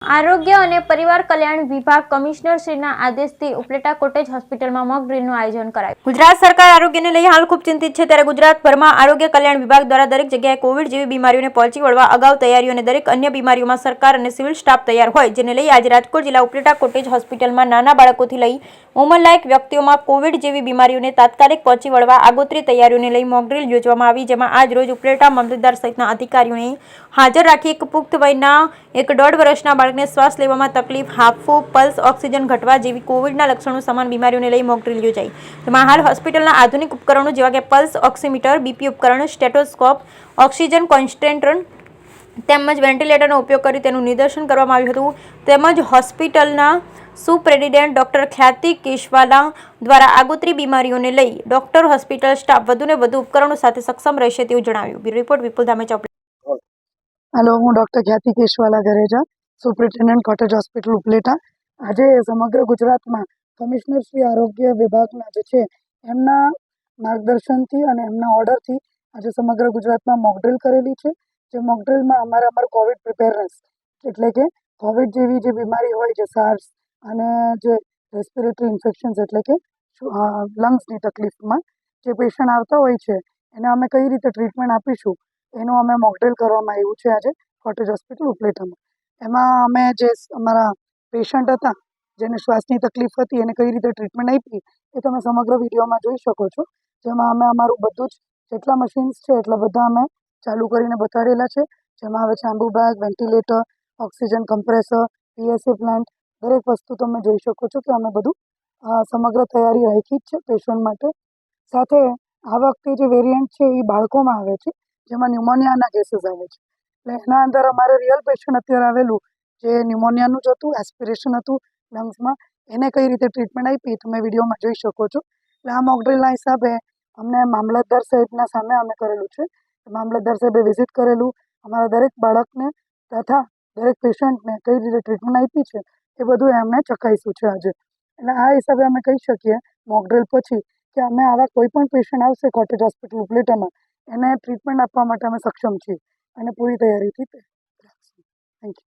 આરોગ્ય અને પરિવાર કલ્યાણ વિભાગ કમિશનરશ્રીના આદેશથી ઉપલેટા કોટેજ હોસ્પિટલમાં મોક ડ્રીલનું આયોજન કરાયું. ગુજરાત સરકાર આરોગ્યને લઈ હાલ ખૂબ ચિંતિત છે, ત્યારે ગુજરાતભરમાં આરોગ્ય કલ્યાણ વિભાગ દ્વારા દરેક જગ્યાએ કોવિડ જેવી બીમારીઓને પહોંચી વળવા અગાઉ તૈયારીઓ અને દરેક અન્ય બીમારીઓમાં સરકાર અને સિવિલ સ્ટાફ તૈયાર હોય, જેને લઈ આજે રાજકોટ જિલ્લા ઉપલેટા કોટેજ હોસ્પિટલમાં નાના બાળકોથી લઈ ઉંમરલાયક વ્યક્તિઓમાં કોવિડ જેવી બીમારીઓને તાત્કાલિક પહોંચી વળવા આગોતરી તૈયારીઓને લઈ મોક ડ્રીલ યોજવામાં આવી, જેમાં આજ રોજ ઉપલેટા મામલતદાર સહિતના અધિકારીઓને હાજર રાખી એક પુખ્ત વયના 1.5 વર્ષના બાળકને શ્વાસ લેવામાં તકલીફ, હાંફવું, પલ્સ ઓક્સિજન ઘટવા જેવી કોવિડના લક્ષણો સમાન બીમારીઓને લઈ મોક ડ્રીલ યોજાઈ. જેમાં હાલ હોસ્પિટલના આધુનિક ઉપકરણો જેવા કે પલ્સ ઓક્સિમીટર, બીપી ઉપકરણ, સ્ટેટોસ્કોપ, ઓક્સિજન કોન્સન્ટ્રેટર તેમજ વેન્ટિલેટરનો ઉપયોગ કરી તેનું નિદર્શન કરવામાં આવ્યું હતું. તેમજ હોસ્પિટલના સુપ્રેસિડેન્ટ ડોક્ટર ખ્યાતિ કેશવાલા દ્વારા આગોતરી બીમારીઓને લઈ ડોક્ટર હોસ્પિટલ સ્ટાફ વધુને વધુ ઉપકરણો સાથે સક્ષમ રહેશે તેવું જણાવ્યું. Bureau report Vipul Dhamecha. Hello, हूँ doctor Khyati Keshwala Gareja, superintendent cottage hospital Upleta. आज समग्र गुजरात में कमिश्नर श्री आरोग्य विभाग एमना मार्गदर्शन थी और एमना ऑर्डर थी आज समग्र गुजरात में मॉकड्रिल करेली है। जो मॉकड्रिल में अमर कोविड प्रिपेरनेस एटले के कोविड जेवी जे बीमारी होय जे सार्स अने जे रेस्पिरेटरी इन्फेक्शन्स एटले के लंग्सनी तकलीफ में जे पेशंट आवता होय छे एने अमे कई रीते ट्रीटमेंट आपीशुं एनु अमे मॉकड्रिल करवामां आव्युं छे आज कॉटेज हॉस्पिटल उपलेटामां। एमां अमे जे अमारा पेशंट हता जेने श्वासनी तकलीफ हती एने कई रीते ट्रीटमेंट आपी ए तमे समग्र विडियोमां जोई शको छो। जेमां अमे अमारुं बधुं ज जेटला मशीन्स छे एटला बधा अमे चालू करीने बताडेला छे। जेमां हवे चांबू बेग, ventilator, oxygen compressor, PSA plant दरेक वस्तु तमे जोई शको छो के अमे बधुं समग्र तैयारी राखी ज छे पेशंट माटे। साथे आ वखते जे वेरियंट छे ए बाळकोमां आवे छे जेमां न्यूमोनियाना केसीस आवे छे એટલે એના અંદર અમારે રિયલ પેશન્ટ અત્યારે આવેલું જે ન્યુમોનિયાનું જ હતું, એસ્પિરેશન હતું લંગ્સમાં, એને કઈ રીતે ટ્રીટમેન્ટ આપી તમે વિડીયોમાં જોઈ શકો છો. એટલે આ મોકડ્રીલના હિસાબે અમને મામલતદાર સાહેબના સામે અમે કરેલું છે. મામલતદાર સાહેબે વિઝિટ કરેલું, અમારા દરેક બાળકને તથા દરેક પેશન્ટને કઈ રીતે ટ્રીટમેન્ટ આપી છે એ બધું એમને ચકાસ્યું છે આજે. એટલે આ હિસાબે અમે કહી શકીએ મોકડ્રીલ પછી કે અમે આવા કોઈ પણ પેશન્ટ આવશે કોટેજ હોસ્પિટલ ઉપલેટામાં એને ટ્રીટમેન્ટ આપવા માટે અમે સક્ષમ છીએ અને પૂરી તૈયારીથી રાખશું. Thank you.